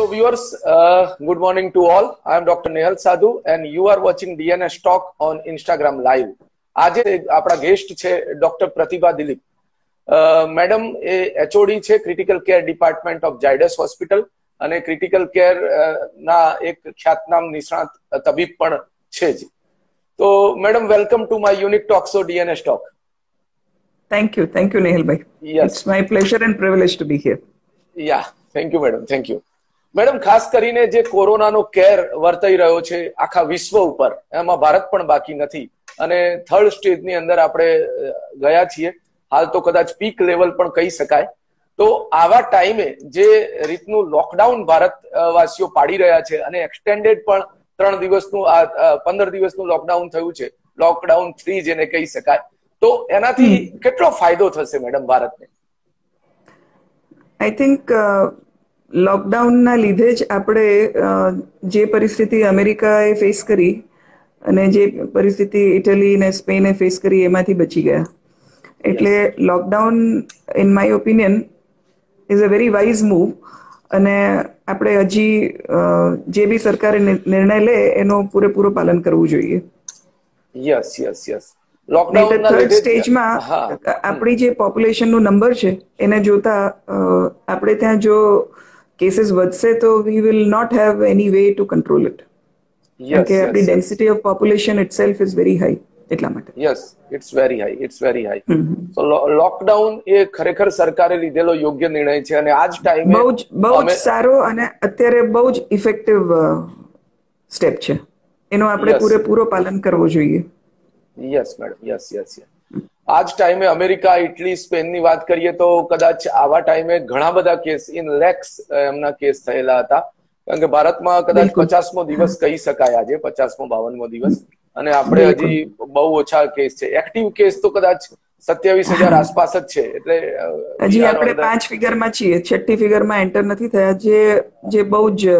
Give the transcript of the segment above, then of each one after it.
So viewers, good morning to all. I am Dr. Nehal Sadhu and you are watching DNS Talk on Instagram Live. આજે આપણા guest છે doctor પ્રતિભા Dilip. Madam એ HOD છે critical care department of Zydus hospital અને critical care ના એક ખ્યાતનામ નિષ્ણાત તબીબ પણ છે જ. તો madam welcome to my unique talk show DNS Talk. Thank you Nehal bhai. Yes. It's my pleasure and privilege to be here. Yeah, thank you madam, thank you. Madam ખાસ કરીને જે કોરોનાનો કેર વર્તાઈ રહ્યો છે આખા વિશ્વ ઉપર, એમાં ભારત પણ બાકી નથી અને થર્ડ સ્ટેજની અંદર આપણે ગયા છીએ. હાલ તો કદાચ પીક લેવલ પણ કહી શકાય. તો આવા ટાઈમે જે રીતનું લોકડાઉન ભારત વાસીઓ પાડી રહ્યા છે અને એક્સટેન્ડેડ પણ 3 દિવસનું 15 દિવસનું લોકડાઉન થયું છે, લોકડાઉન 3 જેને કહી શકાય, તો એનાથી કેટલો ફાયદો થશે મેડમ ભારતને? આઈ થિંક લોકડાઉનના લીધે જ આપણે જે પરિસ્થિતિ અમેરિકાએ ફેસ કરી અને જે પરિસ્થિતિ ઇટલી અને સ્પેને ફેસ કરી એમાંથી બચી ગયા. એટલે lockdown in my opinion is a very wise move અને આપણે હજી જે બી સરકારે નિર્ણય લે એનું પૂરેપૂરું પાલન કરવું જોઈએ. Yes yes yes. થર્ડ સ્ટેજમાં આપણી જે પોપ્યુલેશનનું નંબર છે એને જોતા આપણે ત્યાં જો કેસીસ વધશે તો we will not have any way to control it. કે આપણી density of population itself is very high, એટલા માટે. Yes, it's very high. So lockdown એ ખરેખર સરકારે લીધેલો યોગ્ય નિર્ણય છે અને આ જ ટાઈમે બહુ જ સારો અને અત્યારે બહુ જ ઇફેક્ટિવ સ્ટેપ છે. એનો આપણે પૂરેપૂરો પાલન કરવો જોઈએ. Yes madam, yes. આ જ ટાઈમે અમેરિકા, ઇટલી, સ્પેનની વાત કરીએ તો કદાચ આવા ટાઈમે ઘણા બધા કેસ ઇન લેક્સ એમના કેસ થયેલા હતા. કારણ કે ભારતમાં કદાચ 50મો દિવસ કહી શકાય આજે, 50મો 52મો દિવસ, અને આપણે હજી બહુ ઓછા કેસ છે. એક્ટિવ કેસ તો કદાચ 27,000 આસપાસ જ છે. એટલે હજી આપણે 5 ફિગરમાં છીએ, 6ઠ્ઠી ફિગરમાં એન્ટર નથી થયા, જે બહુ જ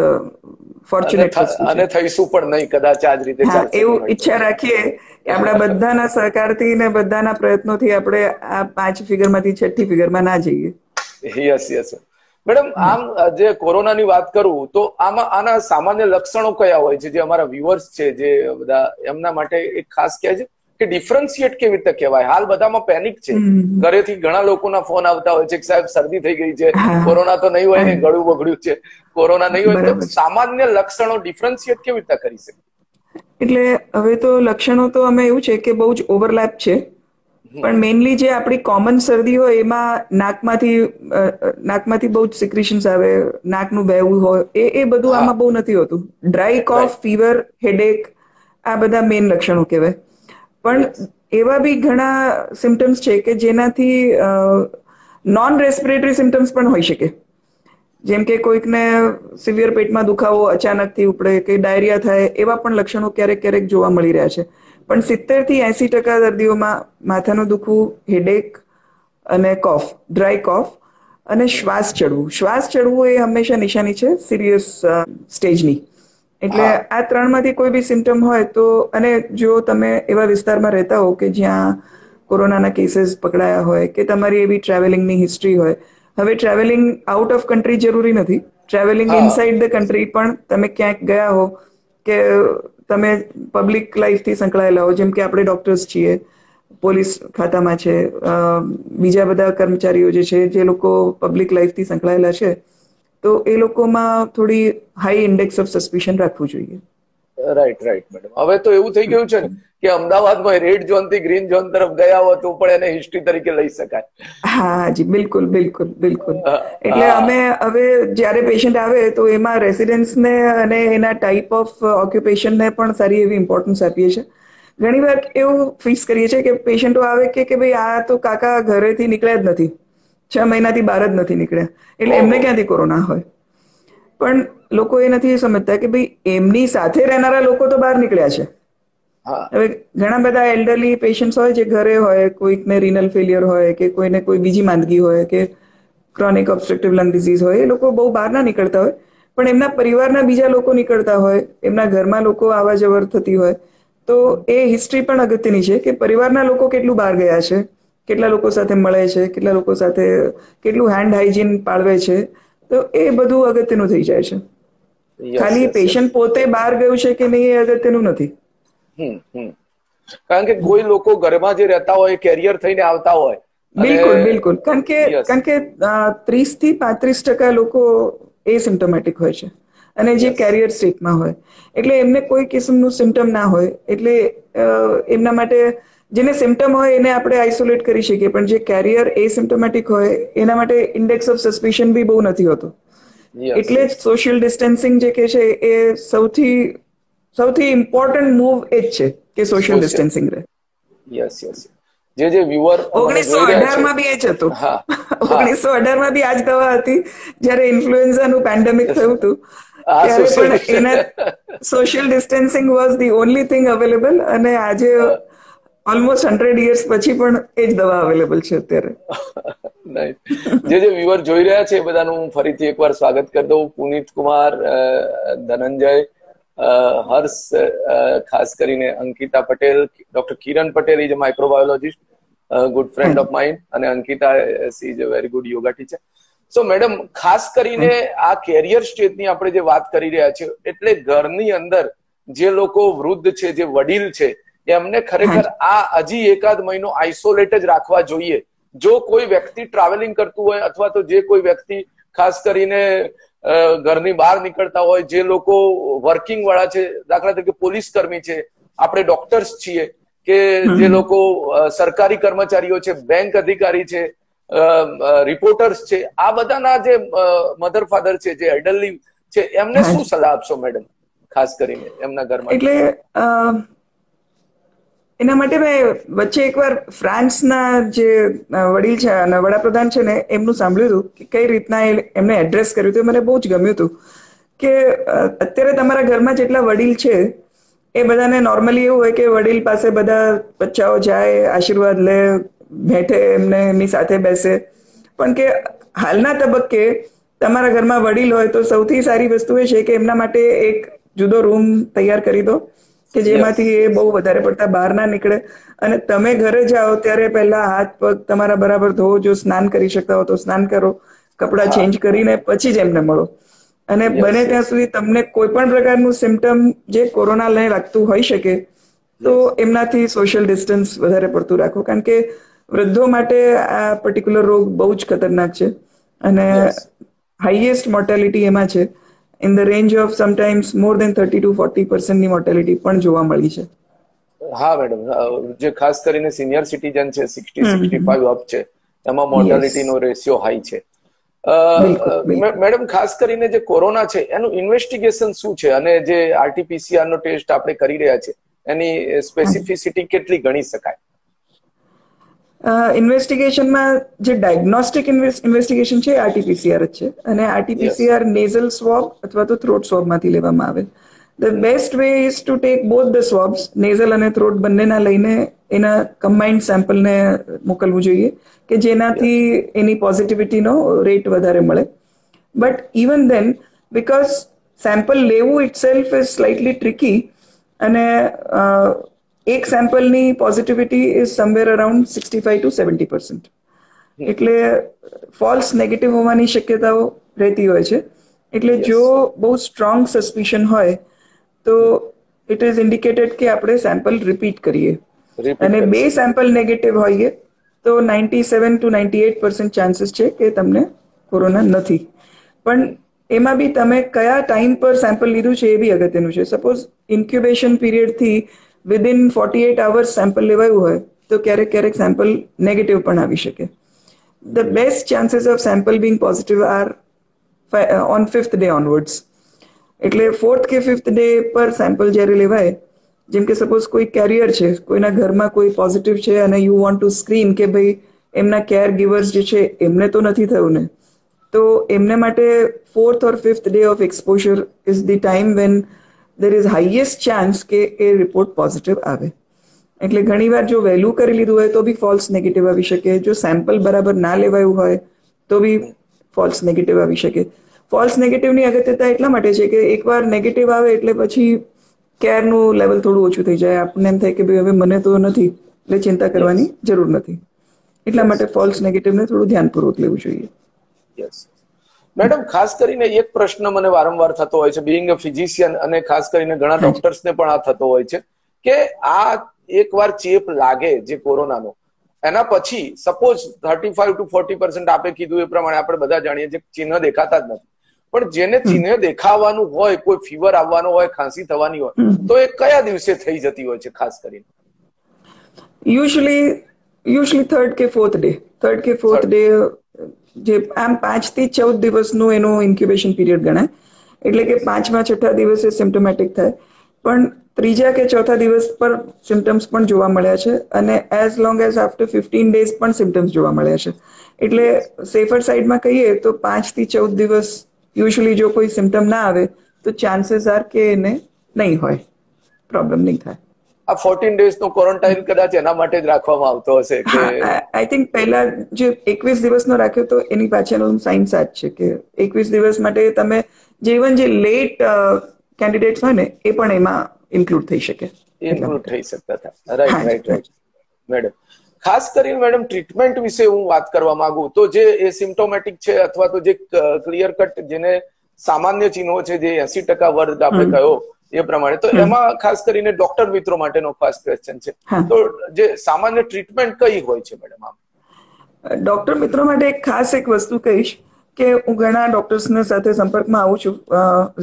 ફોર્ચ્યુનેટ અને થઈશું પણ નહીં કદાચ આ જ રીતે ચાલશે. એવું ઈચ્છા રાખીએ કે આપણા બધાના સહકારથી ને બધાના પ્રયત્નોથી આપણે આ 5 ફિગરમાંથી 6ઠ્ઠી ફિગરમાં ના જઈએ. યસ મેડમ, આમ જે કોરોનાની વાત કરું તો આમાં આના સામાન્ય લક્ષણો કયા હોય છે જે અમારા વ્યુઅર્સ છે જે બધા એમના માટે એક ખાસ કહે છે કે ડિફરન્શિએટ કેવી રીતે કહેવાય? હાલ બધામાં પેનિક છે. ઘરેથી ઘણા લોકોના ફોન આવતા હોય છે કે સાહેબ શરદી થઈ ગઈ છે, કોરોના તો નહીં હોય ને, ગળું બગડ્યું છે, કોરોના નહીં હોય. તો સામાન્ય લક્ષણો ડિફરન્શિએટ કેવી રીતે કરી શકે? એટલે હવે તો લક્ષણો તો અમે એવું છે કે બહુ જ ઓવરલેપ છે, પણ મેઇનલી જે આપણી કોમન શરદી હોય એમાં નાકમાંથી બહુ જ સિક્રેશન્સ આવે, નાકનું બહેવું હોય, એ બધું આમાં બહુ નથી હોતું. ડ્રાય કોફ, ફીવર, હેડેક, આ બધા મેઇન લક્ષણો કહેવાય. પણ એવા બી ઘણા સિમ્ટમ્સ છે કે જેનાથી નોન રેસ્પિરેટરી સિમ્ટમ્સ પણ હોઈ શકે. જેમ કે કોઈકને સિવિયર પેટમાં દુખાવો અચાનકથી ઉપડે કે ડાયરિયા થાય, એવા પણ લક્ષણો ક્યારેક જોવા મળી રહ્યા છે. પણ 70 થી 80% દર્દીઓમાં માથાનું દુખવું, હેડેક અને કોફ, ડ્રાય કોફ અને શ્વાસ ચડવું એ હંમેશા નિશાની છે સિરિયસ સ્ટેજની. એટલે આ 3માંથી કોઈ બી સિમ્ટમ હોય તો, અને જો તમે એવા વિસ્તારમાં રહેતા હો કે જ્યાં કોરોનાના કેસીસ પકડાયા હોય કે તમારી એવી ટ્રાવેલિંગની હિસ્ટ્રી હોય. હવે ટ્રાવેલિંગ આઉટ ઓફ કન્ટ્રી જરૂરી નથી, ટ્રાવેલિંગ ઇનસાઇડ ધ કન્ટ્રી પણ તમે ક્યાંક ગયા હો કે તમે પબ્લિક લાઈફથી સંકળાયેલા હો, જેમ કે આપણે ડોક્ટર્સ છીએ, પોલીસ ખાતામાં છે, બીજા બધા કર્મચારીઓ જે છે જે લોકો પબ્લિક લાઈફથી સંકળાયેલા છે, તો એ લોકોમાં થોડી હાઈ ઇન્ડેક્સ ઓફ સસ્પિશન રાખવું જોઈએ. Right madam. હવે તો એવું થઈ ગયું છે ને કે અમદાવાદમાં રેડ ઝોન થી ગ્રીન ઝોન તરફ ગયા હો તો પણ એને હિસ્ટ્રી તરીકે લઈ શકાય. હા જી, બિલકુલ. એટલે અમે હવે જયારે પેશન્ટ આવે તો એમાં રેસિડેન્સને અને એના ટાઈપ ઓફ ઓક્યુપેશનને પણ સારી એવી ઇમ્પોર્ટન્સ આપીએ છીએ. ઘણી વાર એવું ફિક્સ કરીએ છીએ કે પેશન્ટો આવે કે ભાઈ આ તો કાકા ઘરેથી નીકળ્યા જ નથી, 6 મહિનાથી બહાર જ નથી નીકળ્યા, એટલે એમને ક્યાંથી કોરોના હોય? પણ લોકો એ નથી સમજતા કે ભાઈ એમની સાથે રહેનારા લોકો તો બહાર નીકળ્યા છે. હવે ઘણા બધા એલ્ડરલી પેશન્ટ્સ હોય જે ઘરે હોય, કોઈકને રિનલ ફેલિયર હોય કે કોઈને કોઈ બીજી માંદગી હોય કે ક્રોનિક ઓબ્સ્ટ્રક્ટિવ લંગ ડિઝીઝ હોય, એ લોકો બહુ બહાર ના નીકળતા હોય, પણ એમના પરિવારના બીજા લોકો નીકળતા હોય, એમના ઘરમાં લોકો આવવા જવર થતી હોય, તો એ હિસ્ટ્રી પણ અગત્યની છે કે પરિવારના લોકો કેટલું બહાર ગયા છે, કેટલા લોકો સાથે મળે છે, કેટલા લોકો સાથે કેટલું હેન્ડ હાઇજીન પાળવે છે, તો એ બધું અગત્યનું થઈ જાય છે. ખાલી પેશન્ટ પોતે બહાર ગયું છે કે નહીં એ અગત્યનું નથી. કારણ કે કોઈ લોકો ઘરમાં જે રહેતા હોય કેરિયર થઈને આવતા હોય. બિલકુલ બિલકુલ. કારણ કે 30 થી 35% લોકો એસિમ્પ્ટોમેટિક હોય છે અને જે કેરિયર સ્ટેટમાં હોય, એટલે એમને કોઈ કિસ્મનું સિમ્ટમ ના હોય, એટલે એમના માટે જેને સિમ્ટમ હોય એને આપણે આઇસોલેટ કરી શકીએ, પણ જે કેરિયર એસિમ્પ્ટોમેટિક હોય એના માટે ઇન્ડેક્સ ઓફ સસ્પિશન બી બહુ નથી હોતો. એટલે જ સોશિયલ ડિસ્ટન્સિંગ જે કે છે એ સૌથી ઇમ્પોર્ટન્ટ મૂવ એ જ છે કે સોશિયલ ડિસ્ટન્સિંગ રહે. Yes yes. જે વ્યુઅર 1918 માં બી એ જ હતું. 1918 માં બી આ જ દવા હતી જયારે ઇન્ફ્લુએન્ઝાનું પેન્ડેમિક થયું હતું, ત્યારે પણ એના social distancing was the only thing available, અને આજે ઓલમોસ્ટ 100 years પછી પણ એ જ દવા અવેલેબલ છે અત્યારે. જે વ્યુઅર જોઈ રહ્યા છે એ બધાનું હું ફરીથી એકવાર સ્વાગત કરી દઉં. પુનિત કુમાર, ધનંજય, હર્ષ, ખાસ કરીને Ankita Patel, doctor Kiran Patel is a microbiologist, good friend of mind, અને Ankita is a very good yoga teacher. So madam, ખાસ કરીને આ કેરિયર સ્ટેજની આપણે જે વાત કરી રહ્યા છીએ, એટલે ઘરની અંદર જે લોકો વૃદ્ધ છે, જે વડીલ છે, એમને ખરેખર આ હજી એકાદ મહિનો આઇસોલેટ જ રાખવા જોઈએ. જો કોઈ વ્યક્તિ ટ્રાવેલિંગ કરતું હોય અથવા તો જે કોઈ વ્યક્તિ ખાસ કરીને ઘરની બહાર નીકળતા હોય, જે લોકો વર્કિંગ વાળા છે, દાખલા તરીકે પોલીસ કર્મી છે, આપણે ડોક્ટર્સ છીએ, કે જે લોકો સરકારી કર્મચારીઓ છે, બેંક અધિકારી છે, રિપોર્ટર્સ છે, આ બધાના જે મધર ફાધર છે, જે એલ્ડરલી છે, એમને શું સલાહ આપશો મેડમ, ખાસ કરીને એમના ઘરમાં? એટલે એના માટે મેં વચ્ચે એકવાર ફ્રાન્સના જે વડીલ છે અને વડાપ્રધાન છે ને, એમનું સાંભળ્યું હતું કે કઈ રીતના એમને એડ્રેસ કર્યું હતું. મને બહુ જ ગમ્યું હતું કે અત્યારે તમારા ઘરમાં જેટલા વડીલ છે એ બધાને નોર્મલી એવું હોય કે વડીલ પાસે બધા બચ્ચાઓ જાય, આશીર્વાદ લે, ભેટે, એમની સાથે બેસે, પણ કે હાલના તબક્કે તમારા ઘરમાં વડીલ હોય તો સૌથી સારી વસ્તુ એ છે કે એમના માટે એક જુદો રૂમ તૈયાર કરી દો કે જેમાંથી એ બહુ વધારે પડતા બહાર ના નીકળે, અને તમે ઘરે જાઓ ત્યારે પહેલા હાથ પગ તમારા બરાબર ધોવો, જો સ્નાન કરી શકતા હો તો સ્નાન કરો, કપડાં ચેન્જ કરીને પછી જ એમને મળો. અને બને ત્યાં સુધી તમને કોઈ પણ પ્રકારનું સિમ્ટમ જે કોરોનાને લાગતું હોઈ શકે તો એમનાથી સોશિયલ ડિસ્ટન્સ વધારે પડતું રાખો, કારણ કે વૃદ્ધો માટે આ પર્ટિક્યુલર રોગ બહુ જ ખતરનાક છે અને હાઈએસ્ટ મોર્ટેલિટી એમાં છે. In the range of sometimes more than 30 to 40% mortality પણ જોવા મળી છે. હા મેડમ, જે ખાસ કરીને સિનિયર સિટીઝન છે, 60-65 અપ છે, એમાં મોર્ટાલિટીનો રેશિયો હાઈ છે. મેડમ, ખાસ કરીને જે કોરોના છે એનું ઇન્વેસ્ટિગેશન શું છે, અને જે આરટીપીસીઆર નો ટેસ્ટ આપણે કરી રહ્યા છે એની સ્પેસિફિસિટી કેટલી ગણી શકાય? ઇન્વેસ્ટિગેશનમાં જે ડાયગ્નોસ્ટિક ઇન્વેસ્ટિગેશન છે આરટીપીસીઆર જ છે, અને આરટીપીસીઆર નેઝલ સ્વોબ અથવા તો થ્રોટ સ્વોબમાંથી લેવામાં આવે. The best way is to take both the swabs, nasal અને થ્રોટ બંનેના લઈને એના કમ્બાઇન્ડ સેમ્પલને મોકલવું જોઈએ કે જેનાથી એની પોઝિટિવિટીનો રેટ વધારે મળે. But even then, because sample લેવું itself is slightly tricky, અને એક સેમ્પલની positivity is somewhere around 65 to 70%. એટલે ફોલ્સ નેગેટિવ હોવાની શક્યતાઓ રહેતી હોય છે. એટલે જો બહુ સ્ટ્રોંગ સસ્પિશન હોય તો ઇટ ઇઝ ઇન્ડિકેટેડ કે આપણે સેમ્પલ રિપીટ કરીએ, અને બે સેમ્પલ નેગેટિવ હોઈએ તો 97 to 98% ચાન્સીસ છે કે તમને કોરોના નથી. પણ એમાં બી તમે કયા ટાઈમ પર સેમ્પલ લીધું છે એ બી અગત્યનું છે. સપોઝ ઇન્ક્યુબેશન પીરિયડથી વિધિન 48 hours સેમ્પલ લેવાયું હોય તો ક્યારેક સેમ્પલ નેગેટિવ પણ આવી શકે. The best chances of sample being positive are on 5th day onwards. એટલે 4th કે 5th day પર સેમ્પલ જ્યારે લેવાય, જેમ કે સપોઝ કોઈ કેરિયર છે, કોઈના ઘરમાં કોઈ પોઝિટિવ છે અને યુ વોન્ટ ટુ સ્ક્રીન કે ભાઈ એમના કેર ગિવર્સ જે છે એમને તો નથી થયું ને, તો એમને માટે 4th or 5th day of exposure is the time van there is highest chance કે એ રિપોર્ટ પોઝિટિવ આવે. એટલે ઘણીવાર જો વહેલું કરી લીધું હોય તો બી ફોલ્સ નેગેટિવ આવી શકે, જો સેમ્પલ બરાબર ના લેવાયું હોય તો બી ફોલ્સ નેગેટિવ આવી શકે. ફોલ્સ નેગેટિવની અગત્યતા એટલા માટે છે કે એકવાર નેગેટિવ આવે એટલે પછી કેરનું લેવલ થોડું ઓછું થઈ જાય. આપણને એમ થાય કે ભાઈ હવે મને તો નથી, એટલે ચિંતા કરવાની જરૂર નથી. એટલા માટે ફોલ્સ નેગેટિવને થોડું ધ્યાનપૂર્વક લેવું જોઈએ. મેડમ ખાસ કરીને એક પ્રશ્ન મને વારંવાર થતો હોય છે, બિંગ અ ફિઝિશિયન, અને ખાસ કરીને ઘણા ડોક્ટર્સને પણ આ થતો હોય છે કે આ એકવાર ચેપ લાગે જે કોરોનાનો, એના પછી સપોઝ 35 to 40% આપે કીધું એ પ્રમાણે આપણે બધા જાણીએ છીએ ચિહ્ન દેખાતા જ નથી, પણ જેને ચિહ્ન દેખાવાનું હોય, કોઈ ફીવર આવવાનો હોય, ખાંસી થવાની હોય, તો એ કયા દિવસે થઈ જતી હોય છે ખાસ કરીને? યુઝ્યુઅલી થર્ડ કે ફોર્થ ડે, જે આમ 5 થી 14 દિવસનું એનું ઇન્ક્યુબેશન પીરિયડ ગણાય, એટલે કે 5મા 6ઠા દિવસે સિમ્ટોમેટિક થાય, પણ 3જા કે 4થા દિવસ પર સિમ્ટમ્સ પણ જોવા મળ્યા છે, અને as long as after 15 days પણ સિમ્ટમ્સ જોવા મળ્યા છે. એટલે સેફર સાઈડમાં કહીએ તો 5 થી 14 દિવસ યુઝ્યુઅલી જો કોઈ સિમ્ટમ ના આવે તો ચાન્સીસ આર કે એને નહીં હોય, પ્રોબ્લેમ નહીં થાય. આ 14 ડેઝ નો ક્વોરન્ટાઇન કદાચ એના માટે જ રાખવામાં આવતો હશે કે? આઈ થિંક પહેલા જે 21 દિવસનો રાખ્યો તો એની પાછળનું સાયન્સ આ જ છે કે 21 દિવસ માટે તમે જીવન જે લેટ કેન્ડિડેટ્સ હોય ને એ પણ એમાં ઇન્ક્લુડ થઈ શકે, ઇન્ક્લુડ થઈ શકતા હતા. Right madam. ખાસ કરીને મેડમ ટ્રીટમેન્ટ વિશે હું વાત કરવા માંગુ તો જે એસિમ્પ્ટોમેટિક છે અથવા તો જે ક્લિયર કટ જેને સામાન્ય ચિહ્નો છે, જે 80% વર્ગ આપણે કહ્યો એ પ્રમાણે, તો એમાં ખાસ કરીને ડોક્ટર મિત્રો માટેનો ખાસ ક્વેશ્ચન છે, તો જે સામાન્ય ટ્રીટમેન્ટ કઈ હોય છે મેડમ? આમ ડોક્ટર મિત્રો માટે ખાસ એક વસ્તુ કહીશ કે હું ઘણા ડોક્ટર્સને સાથે સંપર્કમાં આવું છું,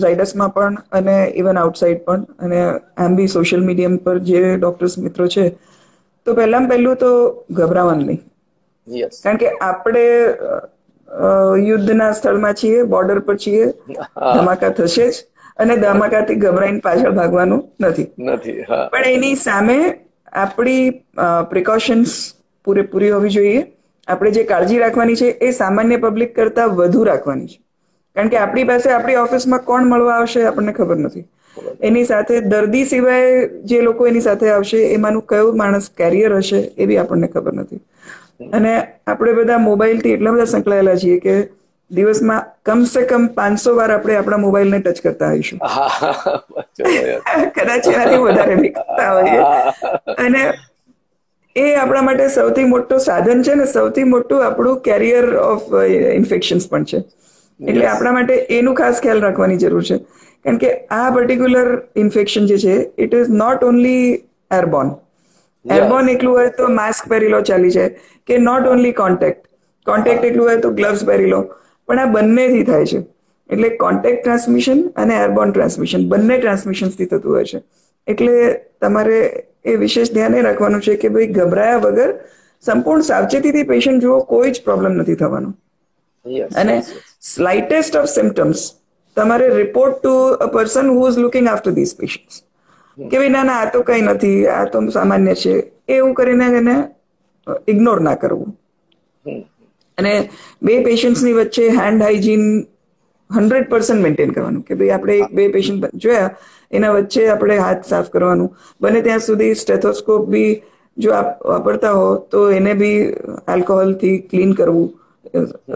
ઝાયડસમાં પણ અને ઇવન આઉટસાઇડ પણ, અને એમ બી સોશિયલ મીડિયા પર જે ડોક્ટર્સ મિત્રો છે, તો પહેલું તો ગભરાવાનું નહીં, કારણ કે આપણે યુદ્ધના સ્થળમાં છીએ, બોર્ડર પર છીએ, ધમાકા થશે જ, અને ધમાકાથી ગભરાઈને પાછળ ભાગવાનું નથી. પણ એની સામે આપણી પ્રિકોશન્સ પૂરેપૂરી હોવી જોઈએ. આપણે જે કાળજી રાખવાની છે એ સામાન્ય પબ્લિક કરતા વધુ રાખવાની છે, કારણ કે આપણી પાસે આપણી ઓફિસમાં કોણ મળવા આવશે આપણને ખબર નથી. એની સાથે દર્દી સિવાય જે લોકો એની સાથે આવશે એમાંનું કયો માણસ કેરિયર હશે એ બી આપણને ખબર નથી. અને આપણે બધા મોબાઈલથી એટલા બધા સંકળાયેલા છીએ કે દિવસમાં કમસે કમ 500 વાર આપણે આપણા મોબાઈલને ટચ કરતા હોઈશું, કદાચ એનાથી વધારે બી કરતા હોઈએ. અને એ આપણા માટે સૌથી મોટું સાધન છે ને સૌથી મોટું આપણું કેરિયર ઓફ ઇન્ફેક્શન્સ પણ છે. એટલે આપણા માટે એનું ખાસ ખ્યાલ રાખવાની જરૂર છે, કારણ કે આ પર્ટિક્યુલર ઇન્ફેક્શન જે છે it is not only airborne. Airborne એટલું હોય તો માસ્ક પહેરી લો ચાલી જાય, કે નોટ ઓનલી કોન્ટેક્ટ એટલું હોય તો ગ્લવ્સ પહેરી લો, પણ આ બંનેથી થાય છે. એટલે કોન્ટેક્ટ ટ્રાન્સમિશન અને એરબોર્ન ટ્રાન્સમિશન બંને ટ્રાન્સમિશનથી થતું હોય છે. એટલે તમારે એ વિશેષ ધ્યાન એ રાખવાનું છે કે ભાઈ ગભરાયા વગર સંપૂર્ણ સાવચેતીથી પેશન્ટ જુઓ, કોઈ જ પ્રોબ્લેમ નથી થવાનો. અને સ્લાઇટેસ્ટ ઓફ સિમ્ટમ્સ તમારે report to a person who is looking after this patients, કે ભાઈ ના આ તો કઈ નથી, આ તો સામાન્ય છે, એવું કરીને એને ઇગ્નોર ના કરવું. અને બે પેશન્ટ્સની વચ્ચે હેન્ડ હાઇજીન 100% મેન્ટેન કરવાનું, કે ભાઈ આપણે બે પેશન્ટ જોયા એના વચ્ચે આપણે હાથ સાફ કરવાનું. બને ત્યાં સુધી સ્ટેથોસ્કોપ બી જો આપ વાપરતા હો તો એને બી આલ્કોહોલથી ક્લીન કરવું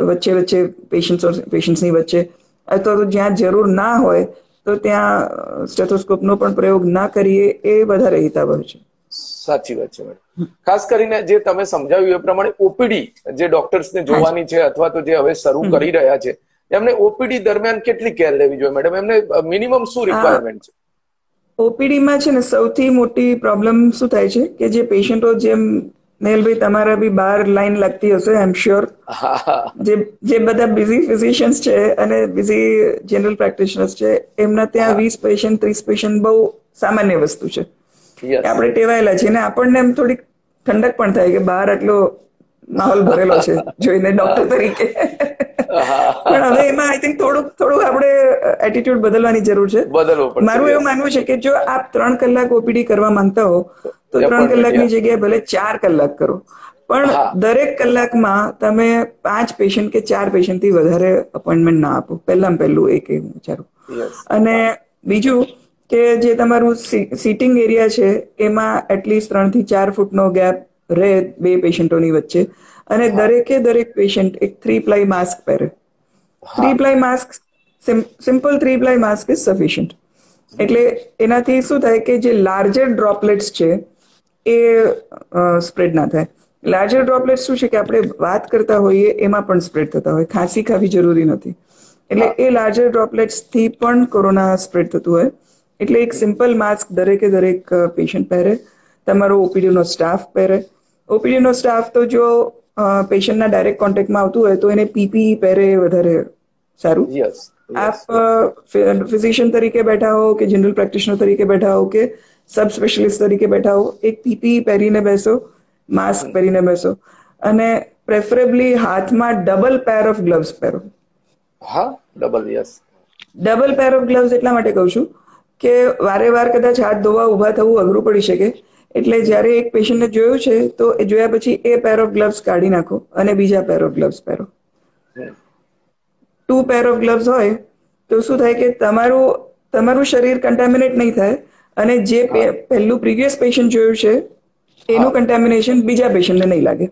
વચ્ચે પેશન્ટ્સની વચ્ચે, અથવા તો જ્યાં જરૂર ના હોય તો ત્યાં સ્ટેથોસ્કોપનો પણ પ્રયોગ ના કરીએ એ વધારે હિતાવહ છે. સાચી વાત છે મેડમ. ખાસ કરીને જે તમે સમજાવ્યું એ પ્રમાણે ઓપીડી જે ડોક્ટર્સને જોવાની છે અથવા તો જે હવે શરૂ કરી રહ્યા છે, એમને ઓપીડી દરમિયાન કેટલી કેર લેવી જોઈએ મેડમ? એમને મિનિમમ શું રિક્વાયરમેન્ટ છે? ઓપીડીમાં છે ને સૌથી મોટી પ્રોબ્લેમ શું થાય છે કે જે પેશન્ટો, જેમ નેહલભાઈ તમારા બી બહાર લાઈન લાગતી હશે આઈ એમ શ્યોર, જે બધા બિઝી ફિઝિશિયન્સ છે અને બિઝી જનરલ પ્રેક્ટિશનર્સ છે, એમના ત્યાં 20 પેશન્ટ 30 પેશન્ટ બહુ સામાન્ય વસ્તુ છે, આપણે ટેવાયેલા છીએ. ને આપણને એમ થોડીક ઠંડક પણ થાય કે બહાર આટલો માહોલ ભરેલો છે જોઈને ડોક્ટર તરીકે. પણ હવે એમાં આઈ થિંક થોડું આપણે એટીટ્યુડ બદલવાની જરૂર છે. મારું એવું માનવું છે કે જો આપ 3 કલાક ઓપીડી કરવા માંગતા હો તો 3 કલાકની જગ્યાએ ભલે 4 કલાક કરો, પણ દરેક કલાકમાં તમે 5 પેશન્ટ કે 4 પેશન્ટથી વધારે અપોઇન્ટમેન્ટ ના આપો. પહેલું એક એવું વિચારું. અને બીજું કે જે તમારું સીટિંગ એરિયા છે એમાં એટલીસ્ટ 3 થી 4 ફૂટનો ગેપ રહે બે પેશન્ટોની વચ્ચે, અને દરેક પેશન્ટ એક 3-ply માસ્ક પહેરે. 3-ply mask, simple 3-ply mask is sufficient. એટલે એનાથી શું થાય કે જે લાર્જર ડ્રોપલેટ્સ છે એ સ્પ્રેડ ના થાય. લાર્જર ડ્રોપલેટ્સ શું છે કે આપણે વાત કરતા હોઈએ એમાં પણ સ્પ્રેડ થતા હોય, ખાંસી ખાવી જરૂરી નથી. એટલે એ લાર્જર ડ્રોપલેટ્સ થી પણ કોરોના સ્પ્રેડ થતું હોય. એટલે એક સિમ્પલ માસ્ક દરેક પેશન્ટ પહેરે, તમારો ઓપીડી નો સ્ટાફ પહેરે. ઓપીડી નો સ્ટાફ તો જો પેશન્ટના ડાયરેક્ટ કોન્ટેક્ટમાં આવતું હોય તો એને પીપીઈ પહેરે વધારે સારું. આપ ફિઝિશિયન તરીકે બેઠા હો કે જનરલ પ્રેક્ટિશનર તરીકે બેઠા હો કે સબ સ્પેશિયલિસ્ટ તરીકે બેઠા હો, એક પીપીઈ પહેરીને બેસો, માસ્ક પહેરીને બેસો, અને પ્રેફરેબલી હાથમાં ડબલ પેર ઓફ ગ્લવ્સ પહેરો. હા, ડબલ પેર ઓફ ગ્લવ્સ એટલા માટે કહું છું કે વારે વાર કદાચ હાથ ધોવા ઉભા થવું અઘરું પડી શકે. એટલે જ્યારે એક પેશન્ટને જોયું છે તો એ જોયા પછી એ પેર ઓફ ગ્લવ્સ કાઢી નાખો અને બીજા પેર ઓફ ગ્લવ્સ પહેરો. 2 પેર ઓફ ગ્લવ્સ હોય તો શું થાય કે તમારું શરીર કન્ટેમિનેટ નહીં થાય અને જે પહેલું પ્રીવિયસ પેશન્ટ જોયું છે એનું કન્ટેમિનેશન બીજા પેશન્ટને નહીં લાગે.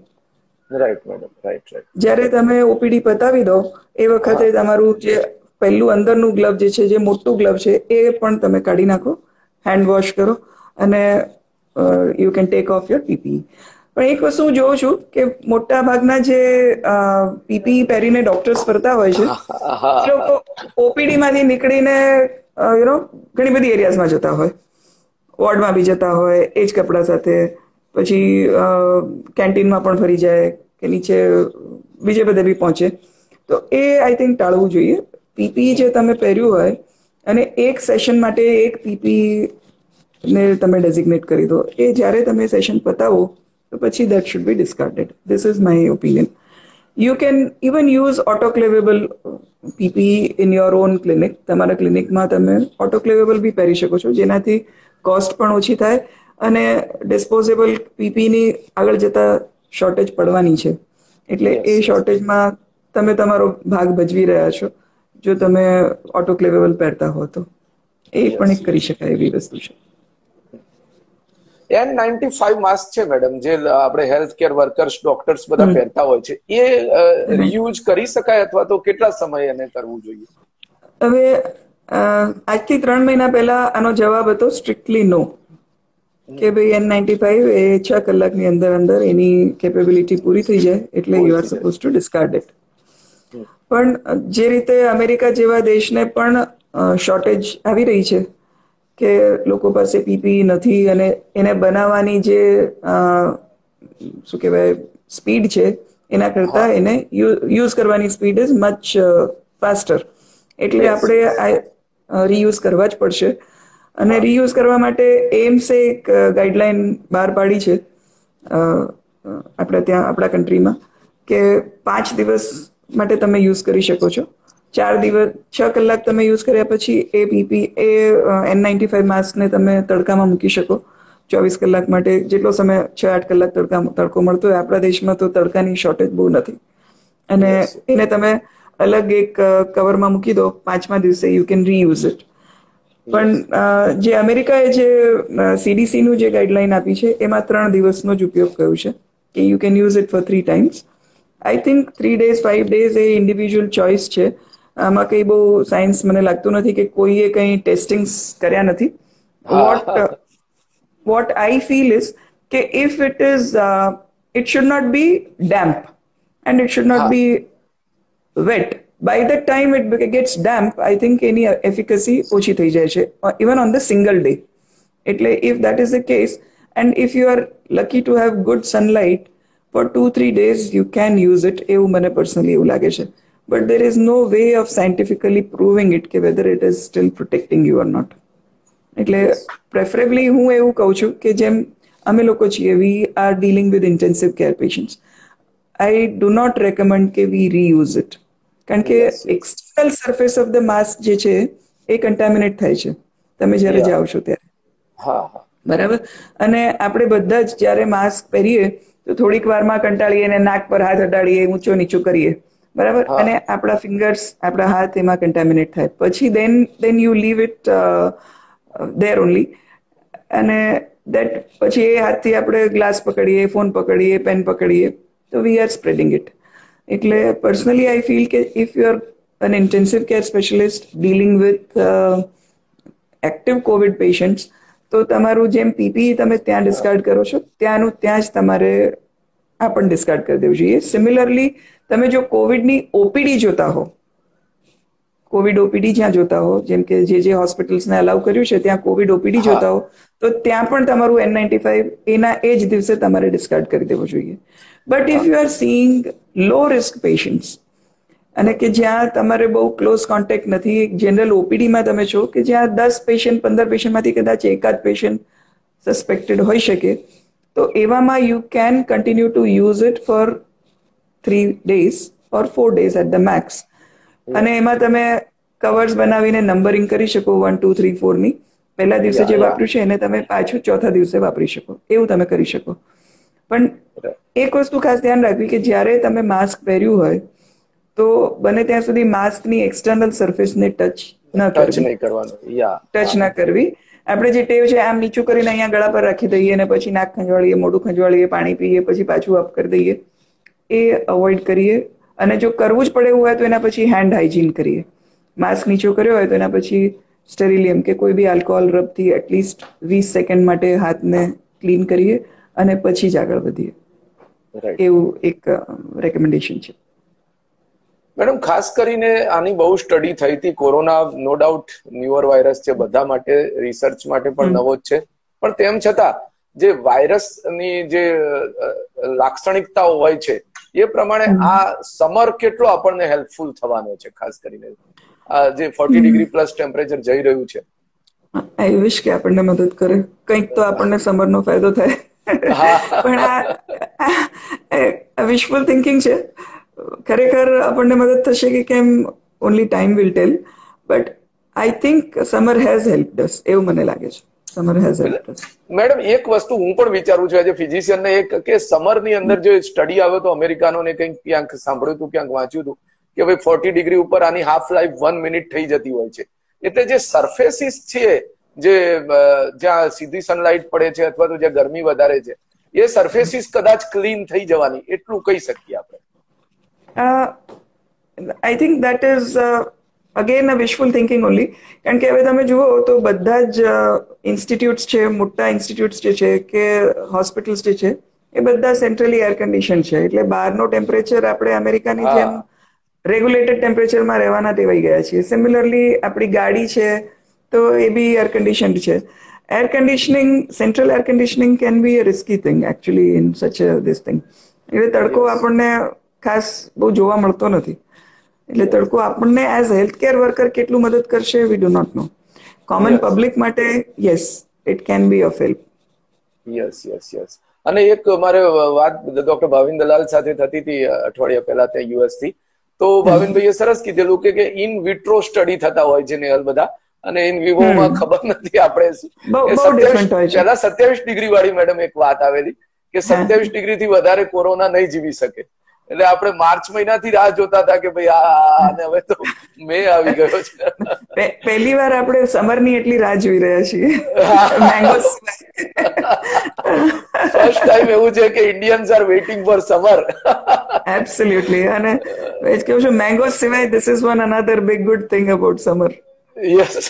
જ્યારે તમે ઓપીડી પતાવી દો એ વખતે તમારું જે પહેલું અંદરનું ગ્લવ જે છે, જે મોટું ગ્લવ છે, એ પણ તમે કાઢી નાખો, હેન્ડ વોશ કરો અને you can take off your PPE. પણ એક વસ્તુ હું જોઉં છું કે મોટા ભાગના જે પીપીઈ પહેરીને ડોક્ટર્સ ફરતા હોય છે એ લોકો ઓપીડી માંથી નીકળીને ઘણી બધી એરિયાઝમાં જતા હોય, વોર્ડમાં બી જતા હોય એ જ કપડા સાથે, પછી કેન્ટીનમાં પણ ફરી જાય કે નીચે બીજે બધે બી પહોંચે. તો એ આઈ થિંક ટાળવું જોઈએ. પીપીઈ જે તમે પહેર્યું હોય અને એક સેશન માટે એક પીપીઈ ને તમે ડેઝિગ્નેટ કરી દો, એ જ્યારે તમે સેશન પતાવો તો પછી that should be discarded. This is my opinion. You can even use autoclavable PPE in your own clinic. તમારા ક્લિનિકમાં તમે ઓટોક્લેવેબલ બી પહેરી શકો છો, જેનાથી કોસ્ટ પણ ઓછી થાય અને ડિસ્પોઝેબલ પીપીઈની આગળ જતા શોર્ટેજ પડવાની છે. એટલે એ શોર્ટેજમાં તમે તમારો ભાગ ભજવી રહ્યા છો જો તમે ઓટોક્લેવેબલ પહેરતા હો તો. એ પણ એક કરી શકાય એવી વસ્તુ છે. N95 માસ્ક છે મેડમ, જે આપણે હેલ્થ કેર વર્કર્સ, ડોક્ટર્સ બધા પહેરતા હોય છે, એ રીયુઝ કરી શકાય અથવા તો કેટલા સમય એને કરવું જોઈએ? હવે આજથી 3 મહિના પહેલા આનો જવાબ હતો સ્ટ્રિક્ટલી નો, કે ભાઈ N95 એ 6 કલાકની અંદર એની કેપેબિલિટી પૂરી થઈ જાય એટલે you are suppose two discard it. પણ જે રીતે અમેરિકા જેવા દેશને પણ શોર્ટેજ આવી રહી છે કે લોકો પાસે પીપીઈ નથી અને એને બનાવવાની જે શું કહેવાય સ્પીડ છે એના કરતા એને યુઝ કરવાની સ્પીડ ઇઝ મચ ફાસ્ટર. એટલે આપણે રીયુઝ કરવા જ પડશે. અને રીયુઝ કરવા માટે એમ્સે એક ગાઈડલાઈન બહાર પાડી છે આપણા કન્ટ્રીમાં કે 5 દિવસ માટે તમે યુઝ કરી શકો છો. 6 કલાક તમે યુઝ કર્યા પછી એ પીપી N95 માસ્કને તમે તડકામાં મૂકી શકો 24 કલાક માટે. જેટલો સમય 6-8 કલાક તડકો મળતો હોય, આપણા દેશમાં તો તડકાની શોર્ટેજ બહુ નથી, અને એને તમે અલગ એક કવરમાં મૂકી દો, 5મા દિવસે યુ કેન રીયુઝ ઇટ. પણ જે અમેરિકાએ જે CDCનું જે ગાઈડલાઈન આપી છે એમાં 3 દિવસનો જ ઉપયોગ કર્યો છે કે you can use it for 3 times. I think 3 days 5 days એ ઇન્ડિવિજ્યુઅલ ચોઇસ છે. આમાં કંઈ બહુ સાયન્સ મને લાગતું નથી કે કોઈએ કંઈ ટેસ્ટિંગ્સ કર્યા નથી. વોટ આઈ ફીલ ઇઝ કે if it is it should not be damp and it should not be wet. By the time it gets damp, I think any efficacy ochi thai jay che, even on the single day. એટલે if that is the case and if you are lucky to have good sunlight for 2-3 days, you can use it. એવું મને personally એવું લાગે છે. But there is no way of scientifically proving it કે whether it is still protecting you or not. એટલે preferably હું એવું કહું છું કે જેમ અમે લોકો છીએ, we are dealing with intensive care patients. I do not recommend કે we reuse it. કારણ કે external surface of the mask જે છે એ કન્ટામિનેટ થાય છે તમે જ્યારે જાઓ છો ત્યારે. બરાબર. અને આપણે બધા જ જ્યારે માસ્ક પહેરીએ તો થોડીક વારમાં કંટાળીએ અને નાક પર હાથ અડાડીએ, ઊંચો નીચું કરીએ, બરાબર, અને આપણા ફિંગર્સ, આપણા હાથ એમાં કન્ટામિનેટ થાય. પછી then you leave it there only. અને દેટ પછી એ હાથથી આપણે ગ્લાસ પકડીએ, ફોન પકડીએ, પેન પકડીએ તો વી આર સ્પ્રેડિંગ ઇટ. એટલે પર્સનલી આઈ ફીલ કે if you are an intensive care specialist dealing with active covid patients તો તમારું જેમ પીપીઈ તમે ત્યાં ડિસ્કાર્ડ કરો છો ત્યાંનું ત્યાં જ તમારે આ પણ ડિસ્કાર્ડ કરી દેવું જોઈએ. સિમિલરલી તમે જો કોવિડની ઓપીડી જોતા હો કોવિડ ઓપીડી જ્યાં જોતા હો, જેમ કે જે હોસ્પિટલ્સને અલાઉ કર્યું છે ત્યાં કોવિડ ઓપીડી જોતા હો, તો ત્યાં પણ તમારું N95 એના એ જ દિવસે તમારે ડિસ્કાર્ડ કરી દેવું જોઈએ. But if you are seeing low risk patients અને કે જ્યાં તમારે બહુ ક્લોઝ કોન્ટેક્ટ નથી, જનરલ ઓપીડીમાં તમે છો કે જ્યાં 10 પેશન્ટ 15 પેશન્ટમાંથી કદાચ એકાદ પેશન્ટ સસ્પેક્ટેડ હોઈ શકે, તો એવામાં you can continue to use it for 3 days or 4 days at the max. અને એમાં તમે કવર્સ બનાવીને નંબરિંગ કરી શકો 1 2 3 4 ની. પહેલા દિવસે જે વાપર્યું છે એને તમે પાછું ચોથા દિવસે વાપરી શકો, એવું તમે કરી શકો. પણ એક વસ્તુ ખાસ ધ્યાન રાખવી કે જ્યારે તમે માસ્ક પહેર્યું હોય તો બને ત્યાં સુધી માસ્કની એક્સટર્નલ સરફેસને ટચ ન કરવી. આપણે જે ટેવ છે આમ નીચું કરીને અહીંયા ગળા પર રાખી દઈએ અને પછી નાક ખંજવાળીએ, મોઢું ખંજવાળીએ, પાણી પીએ, પછી પાછું અપ કરી દઈએ, એ અવોઇડ કરીએ. અને જો કરવું જ પડે એવું હોય તો એના પછી હેન્ડ હાઇજીન કરીએ. માસ્ક નીચો કર્યો હોય તો એના પછી સ્ટેરિલિયમ કે કોઈ બી આલ્કોહોલ રબથી એટલીસ્ટ 20 સેકન્ડ માટે હાથને ક્લીન કરીએ અને પછી જ આગળ વધીએ. એવું એક રેકમેન્ડેશન છે. મેડમ, ખાસ કરીને આની બહુ સ્ટડી થઈ હતી. Corona no doubt newer virus છે, બધા માટે, રિસર્ચ માટે પણ નવો જ છે. પણ તેમ છતાં જે વાયરસની જે લાક્ષણિકતાઓ હોય છે એ પ્રમાણે આ સમર કેટલો આપણને હેલ્પફુલ થવાનો છે, ખાસ કરીને જે 40 ડિગ્રી પ્લસ ટેમ્પરેચર જઈ રહ્યું છે. આઈ વિશ કે આપણને મદદ કરે, કંઈક તો આપણને સમરનો ફાયદો થાય. પણ આ વિશફુલ થિંકિંગ છે. ખરેખર આપણને મદદ થશે કે કેમ, only time will tell. But I think summer has helped us, એવું મને લાગે છે. Summer has helped us. Madam, એક વસ્તુ હું પણ વિચારું છું એઝ એ ફિઝિશિયનને, એક કે સમરની અંદર જે સ્ટડી આવ્યો તો અમેરિકાનો ને કંઈક ક્યાંક સાંભળ્યું હતું, ક્યાંક વાંચ્યું હતું કે ભાઈ 40 ડિગ્રી ઉપર આની હાફ લાઈફ 1 મિનિટ થઈ જતી હોય છે. એટલે જે સરફેસીસ છે, જે જ્યાં સીધી સનલાઇટ પડે છે અથવા તો જ્યાં ગરમી વધારે છે, એ સરફેસીસ કદાચ ક્લીન થઈ જવાની, એટલું કહી શકીએ આપણે. I think that is again a wishful thinking only. કારણ કે હવે તમે જુઓ તો બધા જ ઇન્સ્ટિટ્યૂટ્સ છે, મોટા ઇન્સ્ટિટ્યૂટ્સ જે છે કે હોસ્પિટલ્સ જે છે એ બધા સેન્ટ્રલી એર કન્ડિશન છે. એટલે બહારનો ટેમ્પરેચર આપણે અમેરિકાની જેમ રેગ્યુલેટેડ ટેમ્પરેચરમાં રહેવાના ટેવાઈ ગયા છીએ. સિમિલરલી આપણી ગાડી છે તો એ બી એર કન્ડિશન્ડ છે. Air conditioning, central air conditioning can be a risky thing actually in such this thing. એટલે તડકો આપણને ખાસ બહુ જોવા મળતો નથી. એટલે તડકો આપણને એઝ હેલ્થ કેર વર્કર કેટલું મદદ કરશે, we do not know. Common public માટે yes, it can be of help. Yes. અને એક મારે વાત ડોક્ટર ભાવિન દલાલ સાથે થતી હતી અઠવાડિયા પહેલા ત્યાં US થી. તો ભાવિનભાઈએ સરસ કીધેલું કે ઇન વિટ્રો સ્ટડી થતા હોય છે ને બધા, અને ઇન વિવોમાં ખબર નથી આપણે. પેલા 27 ડિગ્રી વાળી મેડમ એક વાત આવેલી કે 27 ડિગ્રી થી વધારે કોરોના નહીં જીવી શકે. એટલે આપણે માર્ચ મહિનાથી રાહ જોતા હતા કે ભાઈ આને હવે તો મે આવી ગયો છે. પહેલી વાર આપણે સમરની એટલી રાહ જોઈ રહ્યા છીએ. ફર્સ્ટ ટાઈમ એવું છે કે Indians are waiting for summer. Absolutely. અને કેવું છું, મેંગો સિવાય this is one another big good thing about summer. Yes.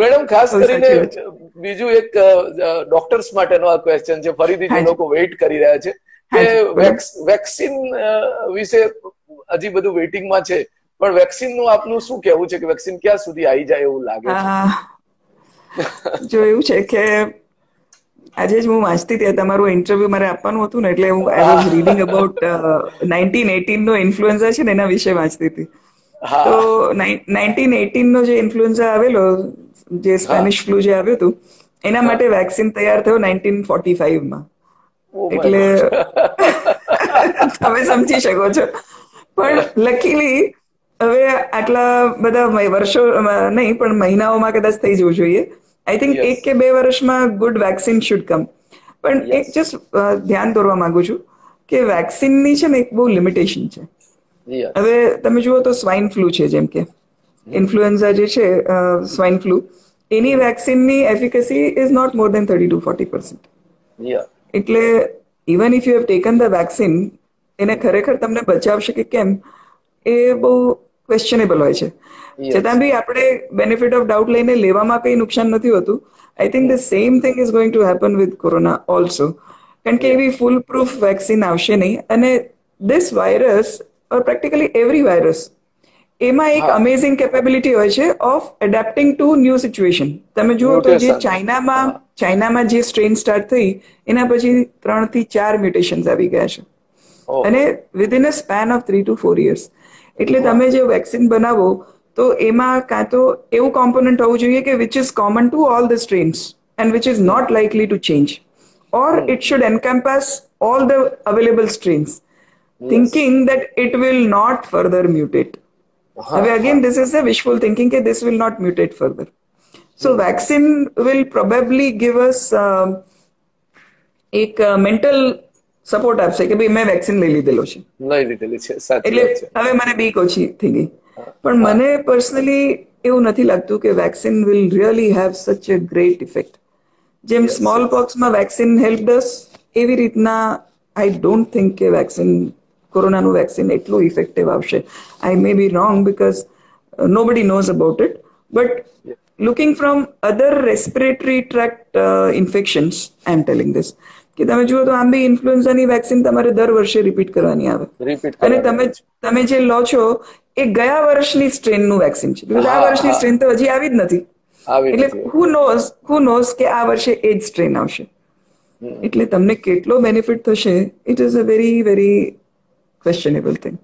Madam, ખાસ કરીને બીજું એક ડોક્ટર્સ માટેનો આ ક્વેશ્ચન છે, ફરીથી જે લોકો વેઇટ કરી રહ્યા છે કે વેક્સિન વિશે હજી બધું વેઇટિંગમાં છે, પણ વેક્સિનનું આપનું શું કહેવું છે કે વેક્સિન ક્યાં સુધી આવી જાય એવું લાગે છે? જો એવું છે કે આજે જ હું વાંચતી હતી, તમારું ઇન્ટરવ્યુ મારે આપવાનું હતું ને, એટલે હું આઈ વોઝ રીડિંગ અબાઉટ 1918 નો ઇન્ફ્લુએન્ઝા છે ને એના વિશે વાંચતી હતી. તો 1918 નો જે ઇન્ફ્લુએન્ઝા આવેલો, જે સ્પેનિશ ફ્લુ જે આવ્યું હતું, એના માટે વેક્સિન તૈયાર થયો 1945માં. એટલે તમે સમજી શકો છો. પણ લકીલી હવે આટલા બધા વર્ષો નહીં પણ મહિનાઓમાં કદાચ થઈ જવું જોઈએ. આઈ થિંક 1 કે 2 વર્ષમાં ગુડ વેક્સિન શુડ કમ. પણ એક જસ્ટ ધ્યાન દોરવા માંગુ છું કે વેક્સિનની છે ને એક બહુ લિમિટેશન છે. હવે તમે જુઓ તો સ્વાઇન ફ્લુ છે, જેમ કે ઇન્ફ્લુએન્ઝા જે છે સ્વાઇન ફ્લુ, એની વેક્સિનની efficacy is not more than 30 to 40%. એટલે even if you have taken the vaccine, એને ખરેખર તમને બચાવશે કે કેમ એ બહુ ક્વેશ્ચનેબલ હોય છે. છતાં બી આપણે બેનિફિટ ઓફ ડાઉટ લઈને લેવામાં કંઈ નુકસાન નથી હોતું. I think the same thing is going to happen with corona also. કારણ કે એવી ફૂલ પ્રૂફ વેક્સિન આવશે નહીં. અને this virus, or practically every virus, એમાં એક અમેઝિંગ કેપેબિલિટી હોય છે of adapting to new situation. તમે જુઓ તો જે ચાઇનામાં જે સ્ટ્રેન સ્ટાર્ટ થઈ એના પછી 3 થી 4 મ્યુટેશન્સ આવી ગયા છે, અને within a span of 3 to 4 years. એટલે તમે જે વેક્સિન બનાવો તો એમાં કાં તો એવું કોમ્પોનન્ટ હોવું જોઈએ કે which is common to all the strains and which is not likely to change, or it should encompass all the available strains, thinking that it will not further mutate. Again, this is a wishful thinking that this will not mutate further. So vaccine will probably give us એક mental support આપશે કે ભાઈ મેં vaccine લઈ લીધેલો છે, એટલે હવે મને બીક ઓછી થઈ ગઈ. પણ મને પર્સનલી એવું નથી લાગતું કે vaccine will really have such a great effect. જેમ સ્મોલ પોક્સમાં વેક્સિન હેલ્પ અસ, એવી રીતના આઈ ડોન્ટ થિંક કે વેક્સિન, કોરોનાનું વેક્સિન એટલું ઇફેક્ટિવ આવશે. I may be wrong because nobody knows about it, but looking from other respiratory tract infections, I am telling this, કે તમે જુઓ તો આમ બી ઇન્ફ્લુએન્ઝાની વેક્સિન તમારે દર વર્ષે રિપીટ કરવાની આવે, અને તમે જે લો છો એ ગયા વર્ષની સ્ટ્રેનનું વેક્સિન છે, બીકોઝ આ વર્ષની સ્ટ્રેન તો હજી આવી જ નથી, એટલે who knows કે આ વર્ષે એ જ સ્ટ્રેન આવશે. એટલે તમને કેટલો બેનિફિટ થશે, it is a very very questionable thing.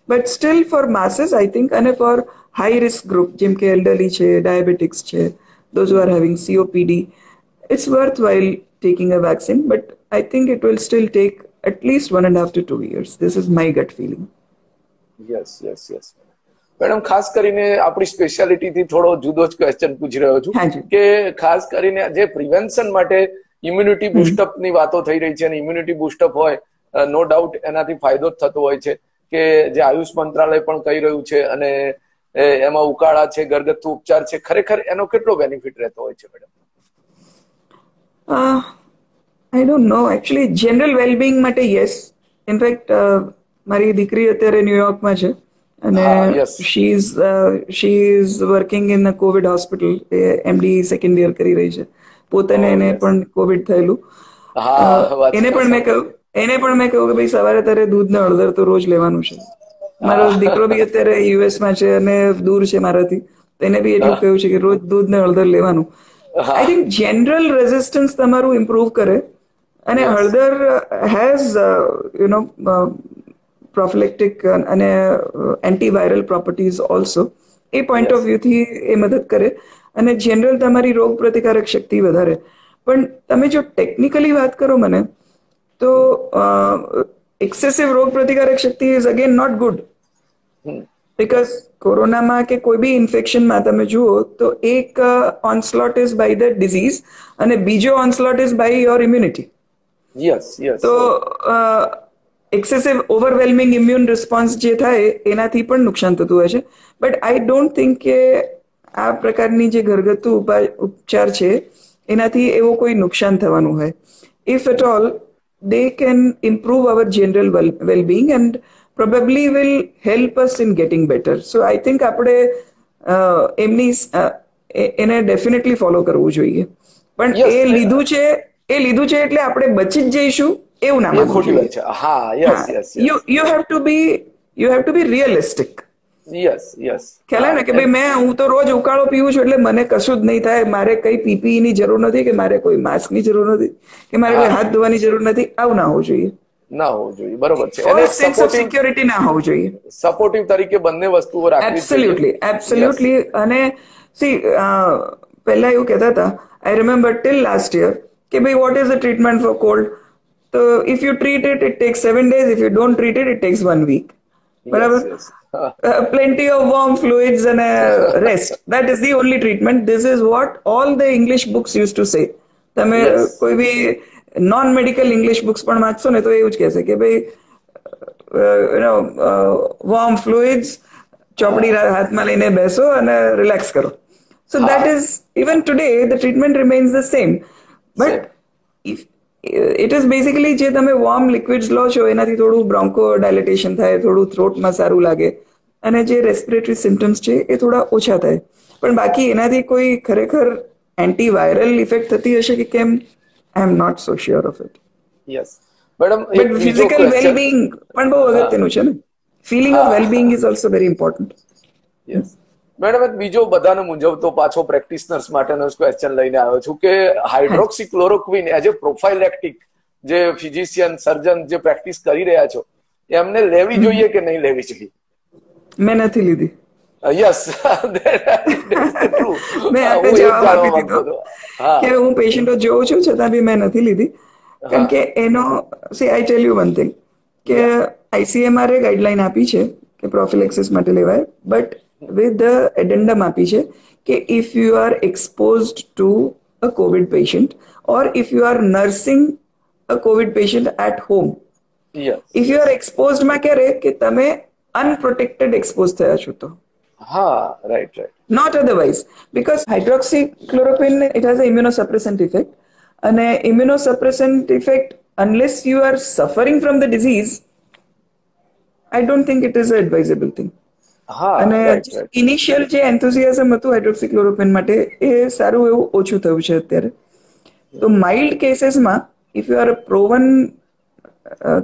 But still for masses I think, અને ફોર હાઈ રિસ્ક ગ્રુપ જેમ કે એલ્ડરલી છે, ડાયાબિટિક્સ છે, those who are having COPD, it's worthwhile taking a vaccine, but I think it will still take at least 1.5 to 2 years. This is my gut feeling. Yes. Madam, ખાસ કરીને આપણી speciality થી થોડો જુદો જ ક્વેશ્ચન પૂછી રહ્યો છું કે ખાસ કરીને જે પ્રિવેન્શન માટે ઇમ્યુનિટી બુસ્ટઅપ ની વાતો થઈ રહી છે, અને ઇમ્યુનિટી બુસ્ટઅપ હોય, નો ડાઉટ એનાથી ફાયદો જ થતો હોય છે, કે જે આયુષ મંત્રાલય પણ કહી રહ્યું છે, અને એમાં ઉકાળા છે, ઘરગથ્થુ ઉપચાર છે, ખરેખર એનો કેટલો બેનિફિટ રહેતો હોય છે madam? I don't know, actually general wellbeing માટે યસ. ઇનફેક્ટ મારી દીકરી અત્યારે ન્યુયોર્કમાં છે, અને she is working in a covid hospital, MD second year કરી રહી છે. પોતાને એને પણ કોવિડ થયેલું. એને પણ મેં કહ્યું કે ભાઈ સવારે તારે દૂધ ને હળદર તો રોજ લેવાનું છે. મારો દીકરો બી અત્યારે યુએસમાં છે અને દૂર છે મારાથી, એને બી એટલું કહ્યું છે કે રોજ દૂધ ને હળદર લેવાનું. આઈ થિંક જનરલ રેઝિસ્ટન્સ તમારું ઇમ્પ્રુવ કરે, અને હળદર હેઝ પ્રોફિલેક્ટિક અને એન્ટીવાયરલ પ્રોપર્ટીઝ ઓલ્સો. એ પોઈન્ટ ઓફ વ્યૂથી એ મદદ કરે, અને જનરલ તમારી રોગ પ્રતિકારક શક્તિ વધારે. પણ તમે જો ટેકનિકલી વાત કરો મને, તો એક્સેસિવ રોગ પ્રતિકારક શક્તિ is again not good, because કોરોનામાં કે કોઈ બી ઇન્ફેક્શનમાં તમે જુઓ તો એક onslaught is by the disease, અને બીજો onslaught is by your immunity. તો એક્સેસિવ ઓવરવેલ્મિંગ ઇમ્યુન રિસ્પોન્સ જે થાય એનાથી પણ નુકસાન થતું હોય છે. બટ આઈ ડોન્ટ થિંક કે આ પ્રકારની જે ઘરગથ્થુ ઉપચાર છે એનાથી એવો કોઈ નુકસાન થવાનું હોય. If at all they can improve our general well-being and probably will help us in getting better. So I think આપણે એમની એને ડેફિનેટલી ફોલો કરવું જોઈએ. પણ એ લીધું છે એટલે આપણે બચી જ જઈશું એવું ના માનવું જોઈએ. You have to be realistic. ખ્યાલ ને કે ભાઈ હું તો રોજ ઉકાળો પીવું છું એટલે મને કશું જ નહીં થાય, મારે કઈ પીપીઈ ની જરૂર નથી, કે મારે કોઈ માસ્ક ની જરૂર નથી, કે મારે કોઈ હાથ ધોવાની જરૂર નથી. આવું ના હોવું જોઈએ. બરોબર છે. સેન્સ ઓફ સિક્યોરિટી ના હોવું જોઈએ. સપોર્ટિવ તરીકે બંને વસ્તુઓ રાખવી. એબ્સોલ્યુટલી. અને સી પહેલા એવું કહેતા હતા, I remember till last year, કે ભાઈ what is the treatment for cold? તો if you treat it, it takes 7 days. If you don't treat it, it takes 1 week. બરાબર? Plenty of warm fluids and rest. That is the only treatment. This is what all the English books used to say. તમે કોઈ બી non medical English books પણ વાંચશો ને તો એવું જ કહેશે કે ભાઈ વોર્મ ફ્લુઇડ્સ, ચોપડી હાથમાં લઈને બેસો અને રિલેક્સ કરો. So that is even today the treatment remains the same. But it is basically જે તમે વોર્મ લિક્વિડ્સ લો છો એનાથી થોડું બ્રોન્કો ડાયલેટેશન થાય, થોડું થ્રોટમાં સારું લાગે, અને જે રેસ્પિરેટરી સિમ્ટમ્સ છે એ થોડા ઓછા થાય. પણ બાકી એનાથી કોઈ ખરેખર એન્ટીવાયરલ ઇફેક્ટ થતી હશે કે કેમ, I am not so sure of it. Madam, but physical wellbeing પણ બહુ અગત્યનું છે ને. Feeling of wellbeing is also very important. Yes madam, એક બીજો બધાને મૂંઝવતો પાછો પ્રેક્ટિશનર્સ માટેનો ક્વેશ્ચન લઈને આવ્યો છું કે હાઇડ્રોક્સીક્લોરોક્વિન એઝ એ પ્રોફાઇલેક્ટિક જે ફિઝિશિયન સર્જન જે પ્રેક્ટિસ કરી રહ્યા છો એમને લેવી જોઈએ કે નહીં લેવી જોઈએ? મેં નથી લીધી. યસ મેં આપે જવાબ આપી દીધો કે હું પેશન્ટો જોઉં છું છતાં બી મેં નથી લીધી. કારણ કે એનો આઈ ટેલ યુ વન થિંગ કે ICMR ગાઈડલાઈન આપી છે કે પ્રોફિલેક્સિસ માટે લેવાય, બટ વિથ ધ એડેન્ડમ આપી છે કે if you are exposed to a covid patient or if you are nursing a covid patient at home, if you are exposed માં ક્યારે કે તમે અનપ્રોટેક્ટેડ એક્સપોઝ થયા છો તો, હા right right, not otherwise, because hydroxychloroquine it has a immunosuppressant effect, અને immunosuppressant effect unless you are suffering from the disease, I don't think it is an advisable thing. અને ઇનિશિયલ જે એન્થુઝિયાઝમ હતું હાઇડ્રોક્સીક્લોરોક્વિન માટે એ સારું એવું ઓછું થયું છે અત્યારે. તો માઇલ્ડ કેસીસમાં if you are a proven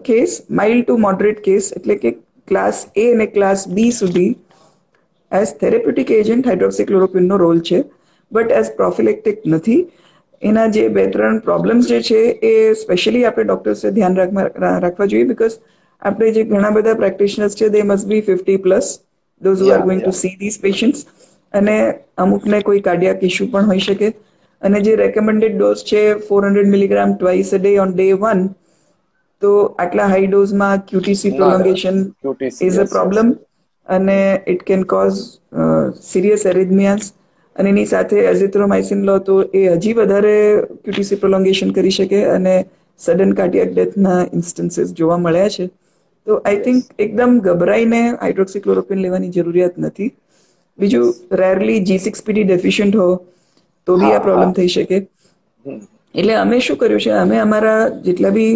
case, mild to moderate case, એટલે કે ક્લાસ A અને ક્લાસ B સુધી એઝ થેરેપ્યુટિક એજન્ટ હાઇડ્રોક્સીક્લોરોક્વિનનો રોલ છે, બટ એઝ પ્રોફિલેક્ટિક નથી. એના જે 2-3 પ્રોબ્લેમ્સ જે છે એ સ્પેશિયલી આપણે ડોક્ટર્સે ધ્યાન રાખવા જોઈએ, બીકોઝ આપણે જે ઘણા બધા પ્રેક્ટિશનર્સ છે દે must be 50+, those who are going to see these patients, અને અમુકને કોઈ કાર્ડિયાક ઇશ્યુ પણ હોઈ શકે. અને જે રેકમેન્ડેડ ડોઝ છે 400 milligram twice a day on day 1, તો આટલા હાઈ ડોઝમાં QTC prolongation is a problem, અને it can cause serious arrhythmias. અને એની સાથે એઝિથ્રોમાઇસિન લો તો એ હજી વધારે QTC પ્રોલોંગેશન કરી શકે અને સડન કાર્ડિયાક ડેથના ઇન્સ્ટન્સીસ જોવા મળ્યા છે. તો આઈ થિંક એકદમ ગભરાઈને હાઇડ્રોક્સીક્લોરોક્વિન લેવાની જરૂરિયાત નથી. બીજું, રેરલી G6PD ડેફિશિયન્ટ હો તો બી આ પ્રોબ્લેમ થઈ શકે. એટલે અમે શું કર્યું છે, અમે અમારા જેટલા બી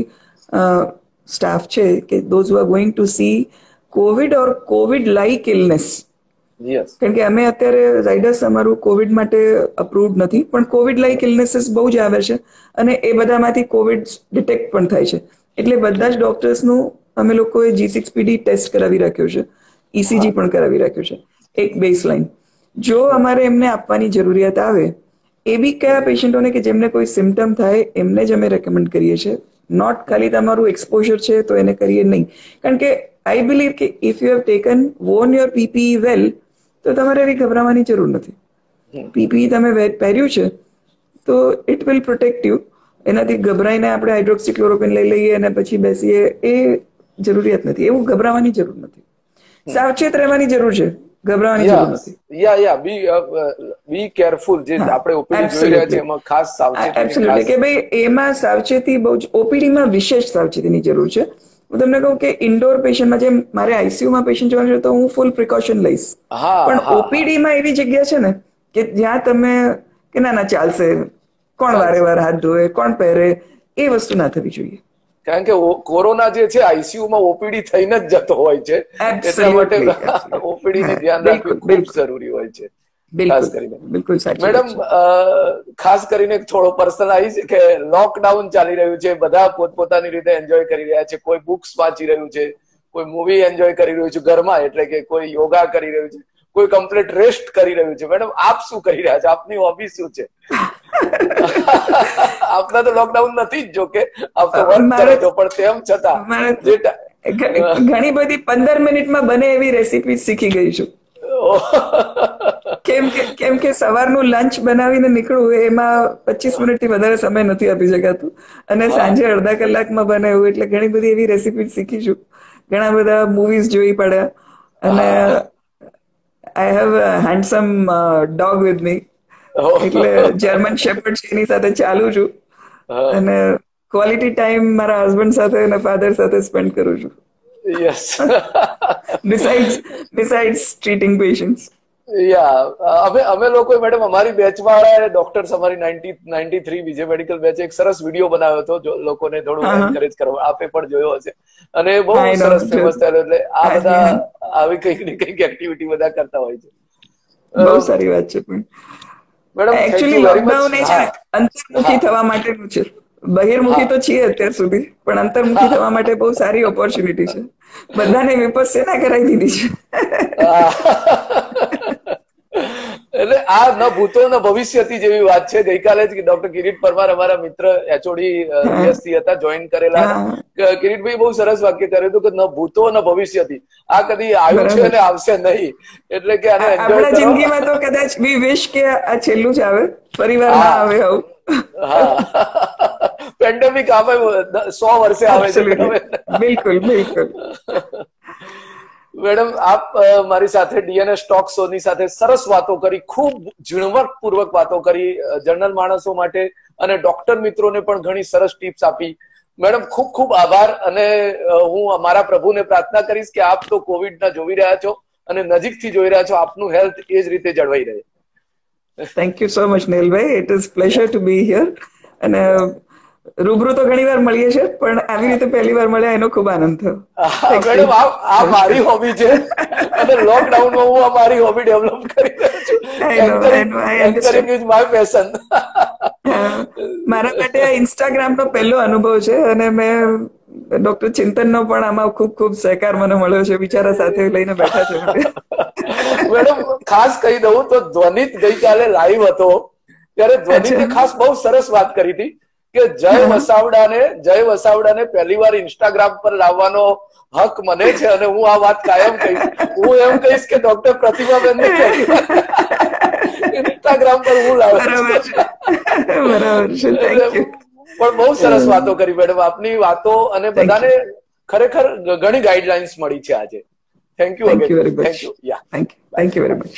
સ્ટાફ છે કે those who are going to C Covid or Covid like illness, કારણ કે અમે અત્યારે ઝાયડસ અમારું કોવિડ માટે અપ્રુવડ નથી, પણ કોવિડ લાઇક ઇલનેસીસ બહુ જ આવે છે અને એ બધામાંથી કોવિડ ડિટેક્ટ પણ થાય છે. એટલે બધા જ ડોક્ટર્સનું અમે લોકોએ G6PD ટેસ્ટ કરાવી રાખ્યો છે, ECG પણ કરાવી રાખ્યું છે, એક બેઝલાઇન. જો અમારે એમને આપવાની જરૂરિયાત આવે, એ બી કયા પેશન્ટોને કે જેમને કોઈ સિમ્ટમ થાય એમને જ અમે રેકમેન્ડ કરીએ છીએ, નોટ ખાલી તમારું એક્સપોઝર છે તો એને કરીએ નહીં. કારણ કે આઈ બિલીવ કે if you have taken Warne your PPE વેલ, તો તમારે એવી ગભરાવાની જરૂર નથી. PPE તમે પહેર્યું છે તો ઇટ વિલ પ્રોટેક્ટ યુ. એનાથી ગભરાઈને આપણે હાઇડ્રોક્સીક્લોરોક્વિન લઈ લઈએ અને પછી બેસીએ, એ જરૂરિયાત નથી. એવું ગભરાવાની જરૂર નથી. સાવચેત રહેવાની જરૂર છે, ગભરાવાની જરૂર નથી. Be careful. જે આપણે ઓપીડી જોઈ રહ્યા છીએ એમાં ખાસ સાવચેતી, કે ભાઈ એમાં સાવચેતી બહુ જ, ઓપીડીમાં વિશેષ સાવચેતીની જરૂર છે. હું તમને કહું કે ઇન્ડોર પેશન્ટમાં જેમ મારે ICUમાં પેશન્ટ જોવાનું છે તો હું ફૂલ પ્રિકોશન લઈશ, પણ OPDમાં એવી જગ્યા છે ને કે જ્યાં તમે કે ના ચાલશે, કોણ વારે વાર હાથ ધોવે, કોણ પહેરે, એ વસ્તુ ના થવી જોઈએ. કારણ કે કોરોના જે છે ICUમાં OPD થઈને જ જતો હોય છે, એટલા માટે OPD ને ધ્યાન રાખવું ખૂબ જરૂરી હોય છે. ખાસ કરીને મેડમ, ખાસ કરીને થોડો પર્સનલાઇઝ કે લોકડાઉન ચાલી રહ્યું છે, બધા પોતપોતાની રીતે એન્જોય કરી રહ્યા છે. કોઈ બુક્સ વાંચી રહ્યું છે, કોઈ મૂવી એન્જોય કરી રહ્યું છે ઘરમાં, એટલે કે કોઈ યોગા કરી રહ્યું છે, કોઈ કમ્પ્લીટ રેસ્ટ કરી રહ્યું છે. મેડમ, આપ શું કરી રહ્યા છો? આપની હોબી શું છે? આપના તો લોકડાઉન નથી જ, જો કે આપ તો વર્ક કરો છો, પણ તેમ છતાં ઘણી બધી 15 મિનિટમાં બને એવી રેસીપી શીખી ગઈ છું. કેમ કે સવારનું લંચ બનાવીને નીકળવું એમાં 25 મિનિટથી વધારે સમય નથી આપી શકાતું, અને સાંજે અડધા કલાકમાં બને એવું. એટલે ઘણી બધી એવી રેસીપી શીખીશું, ઘણા બધા મૂવીઝ જોઈ પડ્યા, અને I have a handsome dog with me, એટલે જર્મન શેપર્ડ છે, એની સાથે ચાલુ છું, અને ક્વોલિટી ટાઈમ મારા હસબન્ડ સાથે અને ફાધર સાથે સ્પેન્ડ કરું છું. Yes, besides treating patients. અમે લોકો મેડમ, અમારી બેચમાં ડોક્ટર્સ, અમારી 93 વિજય મેડિકલ બેચ એક સરસ વિડીયો બનાવ્યો હતો, જો લોકોને થોડું એન્કરેજ કરવા. આપે પણ જોયો હશે, અને બહુ સરસ ફેમસ થયેલો. એટલે આ બધા આવી કંઈક ને કંઈક એક્ટિવિટી બધા કરતા હોય છે. બહુ સારી વાત છે. પણ મેડમ, એકચ્યુઅલી લોકડાઉન એ છે ને અંતર્મુખી થવા માટેનું છે. બહિર્મુખી તો છીએ અત્યાર સુધી, પણ અંતર્મુખી થવા માટે બહુ સારી ઓપોર્ચ્યુનિટી છે. બધાને વિપસ્યના કરાવી દીધી છે. એટલે આ ન ભૂતો ન ભવિષ્યથી જેવી વાત છે. ગઈકાલે જ ડોક્ટર કિરીટ પરમાર અમારા મિત્ર એચઓડી યુએસથી હતા, જોઈન કરેલા. કિરીટભાઈ બહુ સરસ વાક્ય કર્યું હતું કે ન ભૂતો ન ભવિષ્યથી, આ કદી આવ્યું છે અને આવશે નહીં, એટલે કે આને આપણા જિંદગીમાં તો કદાચ વી વિશ કે આ છેલ્લું જ આવે, પરિવાર ના આવે આવું. હા, પેન્ડેમિક આવે 100 વર્ષે આવે છે. બિલકુલ બિલકુલ. મેડમ, આપ મારી સાથે ડીએનએસ ટોક શો ની સાથે સરસ વાતો કરી, ખૂબ ઝીણવટપૂર્વક વાતો કરી, જનરલ માણસો માટે અને ડોક્ટર મિત્રોને પણ ઘણી સરસ ટિપ્સ આપી. મેડમ, ખૂબ ખૂબ આભાર. અને હું મારા પ્રભુને પ્રાર્થના કરીશ કે આપ તો કોવિડના જોઈ રહ્યા છો અને નજીકથી જોઈ રહ્યા છો, આપનું હેલ્થ એ જ રીતે જળવાઈ રહે. Thank you so much Neelbhai, it is pleasure to be here. અને રૂબરૂ તો ઘણી વાર મળીએ છીએ, પણ આવી રીતે પહેલી વાર મળ્યા એનો ખૂબ આનંદ થયો. મેડમ, આ મારી હોબી છે અને લોકડાઉનમાં હું આ મારી હોબી ડેવલપ કરી રહ્યો છું. Anchoring is my passion. મારા માટે આ ઇન્સ્ટાગ્રામ નો પહેલો અનુભવ છે અને મેં ડોક્ટર ચિંતનનો પણ આમાં ખૂબ ખૂબ સહકાર મને મળ્યો છે. બિચારા સાથે લઈને બેઠા છે. મેડમ, ખાસ કહી દઉં તો ધ્વનિત ગઈકાલે લાઈવ હતો ત્યારે ધ્વનિતે ખાસ બહુ સરસ વાત કરી હતી કે જય વસાવડાને પહેલી વાર ઇન્સ્ટાગ્રામ પર લાવવાનો હક મને છે અને હું આ વાત કાયમ કહીશ. હું એમ કહીશ કે ડોક્ટર પ્રતિભાબેન ઇન્સ્ટાગ્રામ પર હું લાવું છું. પણ બહુ સરસ વાતો કરી મેડમ, આપની વાતો અને બધાને ખરેખર ઘણી ગાઈડલાઇન્સ મળી છે આજે. Thank you. Thank you very much.